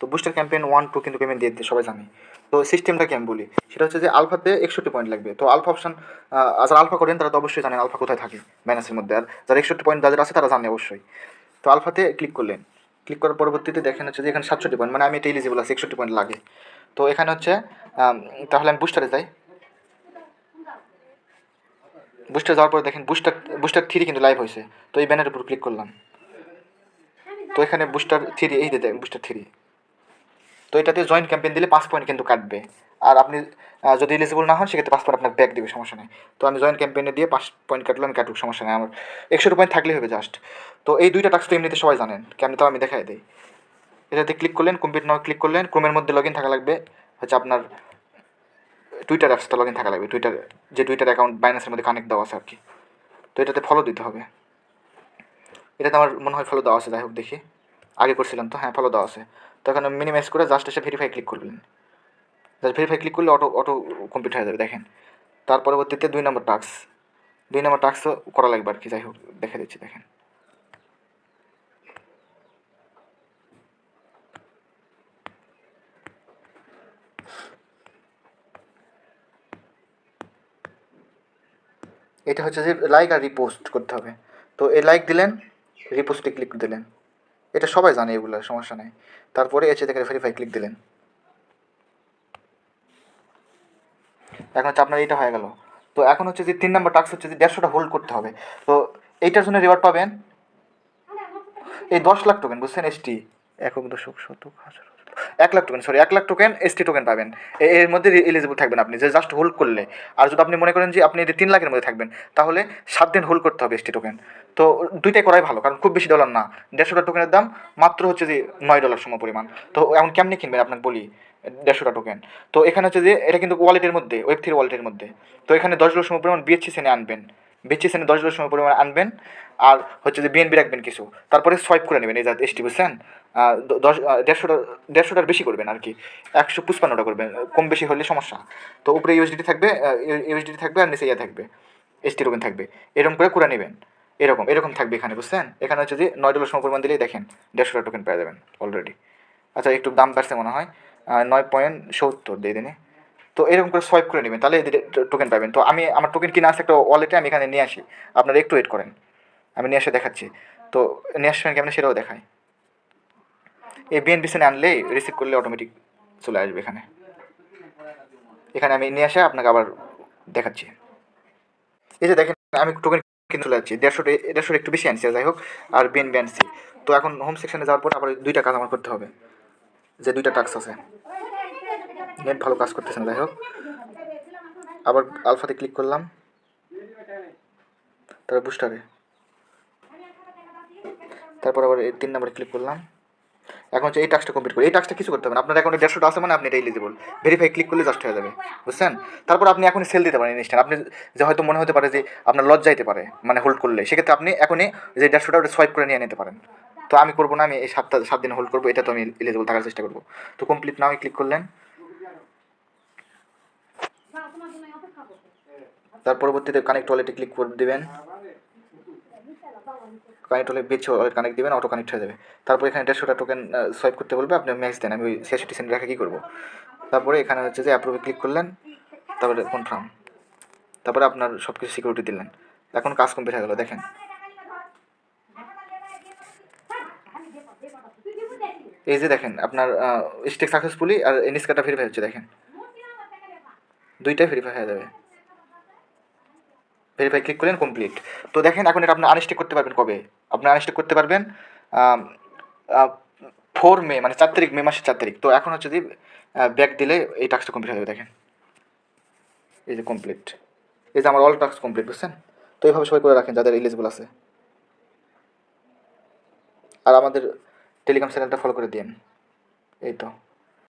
তো booster campaign 1-2 কিন্তু payment দিয়ে দিতে সবাই জানে। তো সিস্টেমটা কি আমি বলি, সেটা হচ্ছে যে আলফাতে 61 পয়েন্ট লাগবে। তো আলফা অপশন যারা আলফা করেন তারা তো অবশ্যই জানেন আলফা কোথায় থাকে ব্যানার্সের মধ্যে, আর যারা 61 পয়েন্ট যাদের আছে তারা জানে অবশ্যই। তো আলফাতে ক্লিক করলেন, ক্লিক করার পরবর্তীতে দেখেন হচ্ছে যে এখানে 67 পয়েন্ট, মানে আমি এটা এলিজিবল আছে, 61 পয়েন্ট লাগে। তো এখানে হচ্ছে তাহলে আমি বুস্টারে যাই। বুস্টার যাওয়ার পরে দেখেন বুস্টার 3 কিন্তু লাইভ হয়েছে। তো এই ব্যানারের উপর ক্লিক করলাম, তো এখানে বুস্টার 3, এই যে বুস্টার 3। তো এটাতে জয়েন্ট ক্যাম্পেইন দিলে 5 পয়েন্ট কিন্তু কাটবে। আর আপনি যদি এলিজিবল না হন সেক্ষেত্রে 5 পয়েন্ট আপনার ব্যাক দেবে, সমস্যা নেই। তো আমি জয়েন্ট ক্যাম্পেইনে দিয়ে 5 পয়েন্ট কাটলো, আমি কাটুক, সমস্যা নেই, আমার 100 পয়েন্ট থাকলেই হবে জাস্ট। তো এই দুইটা টাস্ক তো এমনিতে সবাই জানেন, কেমনি তাও আমি দেখাই দিই। এটাতে ক্লিক করলেন, কমপ্লিট নাও ক্লিক করলেন, ক্রোমের মধ্যে লগ ইন থাকা লাগবে, হচ্ছে আপনার টুইটার অ্যাপসটা লগ ইন থাকা লাগবে, টুইটার অ্যাকাউন্ট বাইন্যান্সের মধ্যে কানেক্ট দেওয়া আছে আর কি। তো এটাতে ফলো দিতে হবে, এটাতে আমার মনে হয় ফলো দেওয়া আছে, যাই হোক দেখি, আগে করছিলাম তো, হ্যাঁ ফলো দেওয়া আছে। তো এখানে মিনিমাইজ করে জাস্ট এসে ভেরিফাই ক্লিক করবেন, জাস্ট ভেরিফাই ক্লিক করলে অটো কমপ্লিট হয়ে যাবে দেখেন। তার পরবর্তীতে 2 নম্বর টাস্কও করা লাগবে আর কি, যাই হোক দেখে দিচ্ছি দেখেন। এটা হচ্ছে যে লাইক আর রিপোস্ট করতে হবে। তো এই লাইক দিলেন, রিপোস্টে ক্লিক দিলেন, এটা সবাই জানে, এগুলো সমস্যা নেই। তারপরে এসে দেখে ভেরিফাই ক্লিক দিলেন, এখন হচ্ছে আপনার এইটা হয়ে গেল। তো এখন হচ্ছে যে 3 নম্বর টাস্ক হচ্ছে যে 150টা হোল্ড করতে হবে। তো এইটার জন্য রিওয়ার্ড পাবেন এই 10 লাখ টোকেন, বুঝছেন, এসটি, একক দশক শতক হাজার 1 lakh token, sorry 1 lakh token ST token পাবেন। এর মধ্যে এলিজিবল থাকবেন আপনি, যে জাস্ট হোল্ড করলে। আর যদি আপনি মনে করেন যে আপনি 3 লাখের মধ্যে থাকবেন, তাহলে 7 দিন হোল্ড করতে হবে এসটি টোকেন। তো দুইটাই করাই ভালো, কারণ খুব বেশি ডলার না, 150টা টোকেনের দাম মাত্র হচ্ছে যে $9 সম পরিমাণ। তো এখন কেমনি কিনবেন আপনাকে বলি, 150টা টোকেন। তো এখানে হচ্ছে যে এটা কিন্তু ওয়ালেটের মধ্যে, ওয়েব3 ওয়ালেটের মধ্যে। তো এখানে $10 সম পরিমাণ বিএসসি সেনে আনবেন, বিএসসি সেনে $10 সম পরিমাণ আনবেন, আর হচ্ছে যে বিএনবি রাখবেন কিছু, তারপরে সোয়াইপ করে নেবেন এই যা এসটি, বুঝছেন। 150টার বেশি করবেন আর কি, 155টা করবেন, কম বেশি হলে সমস্যা। তো উপরে ইউএসডিটি থাকবে আর নিচে ইয়ে থাকবে, এসটি টোকেন থাকবে, এরকম করে নেবেন। এরকম থাকবে এখানে, বুঝছেন। এখানে হচ্ছে যে $9 সম পরিমাণ দিলেই দেখেন 150টা টোকেন পেয়ে যাবেন অলরেডি। আচ্ছা একটু দাম বাড়ছে মনে হয়, 9.70 দিয়ে দিনে। তো এরকম করে সোয়াইপ করে নেবেন, তাহলে টোকেন পাবেন। তো আমি আমার টোকেন কিনা আছে একটা ওয়ালেটে, আমি এখানে নিয়ে আসি, আপনারা একটু ওয়েট করেন, আমি নিয়ে এসে দেখাচ্ছি। তো নিয়ে আসবেন কেমন সেটাও দেখায়। এই বিএনপি সেনে আনলেই রিসিভ করলে অটোমেটিক চলে আসবে এখানে। এখানে আমি নিয়ে আসে আপনাকে আবার দেখাচ্ছি। এই যে দেখেন আমি টোকেন কিনে চলে যাচ্ছি, 150 একটু বেশি আনছি, যাই হোক, আর বিএনপি আনছি। তো এখন হোম সেকশনে যাওয়ার পর আবার 2টা কাজ আমার করতে হবে, যে 2টা টাস্ক আছে। নেট ভালো কাজ করতেছে না, যাই হোক, আবার আলফাতে ক্লিক করলাম, তারপর বুস্টারে, তারপর আবার 3 নম্বরে ক্লিক করলাম। এখন হচ্ছে এই টাস্কটা কমপ্লিট করি, এই টাস্কটা কিছু করতে হবে না, আপনার অ্যাকাউন্টে 150টা আছে মানে আপনি এটা এলিজিবল, ভেরিফাই ক্লিক করলে জাস্ট হয়ে যাবে, বুঝছেন। তারপর আপনি এখনই সেল দিতে পারেন ইনস্ট্যান্ট, আপনি যে হয়তো মনে হতে পারে যে আপনার লস যাইতে পারে মানে হোল্ড করলে, সেক্ষেত্রে আপনি এখনই যে 150টা ওটা সোয়াইপ করে নিয়ে নিতে পারেন। তো আমি করবো না, আমি এই 7 দিন হোল্ড করবো, এটা তো আমি এলিজিবল থাকার চেষ্টা করবো। তো কমপ্লিট নাও ক্লিক করলেন, তার পরবর্তীতে কানেক্ট ওয়ালেটে ক্লিক করে দেবেন, কানেক্ট হলে বেছে কানেক্ট দেবেন, অটো কানেক্ট হয়ে যাবে। তারপরে এখানে 150টা টোকেন সোয়াইপ করতে বলবে, আপনি ম্যাক্স দেন, আমি ওই 66 সেন্ট রেখে কী করবো। তারপরে এখানে হচ্ছে যে অ্যাপ্রুভে ক্লিক করলেন, তারপরে কনফার্ম, তারপরে আপনার সব কিছু সিকিউরিটি দিলেন। এখন কাজ কমপ্লিট হয়ে গেল দেখেন। এই যে দেখেন আপনার স্টেক সাকসেসফুলি আর এনএসকাটা ভেরিফাই হচ্ছে, দেখেন দুইটাই ভেরিফাই হয়ে যাবে। ভেরিফাই ক্লিক করলেন, কমপ্লিট। তো দেখেন এখন এটা আপনি আনস্টেক করতে পারবেন কবে, আপনি আনস্টেক করতে পারবেন 4 মে, মানে 4 তারিখ, মে মাসের 4 তারিখ। তো এখন হচ্ছে যে ব্যাক দিলে এই টাস্কটা কমপ্লিট হয়ে যাবে, দেখেন এই যে কমপ্লিট, এই যে আমার অল টাস্ক কমপ্লিট, বুঝছেন। তো এইভাবে সবাই করে রাখেন যাদের এলিজিবল আছে, আর আমাদের টেলিগ্রাম চ্যানেলটা ফলো করে দিন, এই তো।